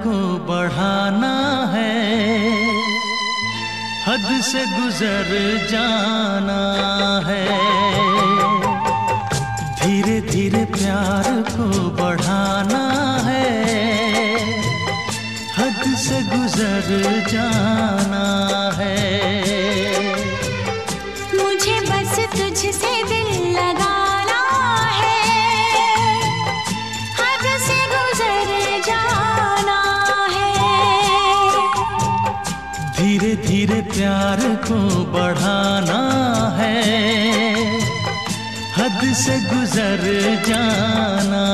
को बढ़ाना है, हद से गुजर जाना है। धीरे धीरे प्यार को बढ़ाना है, हद से गुजर जाना है। मुझे बस तुझसे दिल लगाना है, हद से गुजर जाना है। धीरे धीरे प्यार को बढ़ाना है, हद से गुजर जाना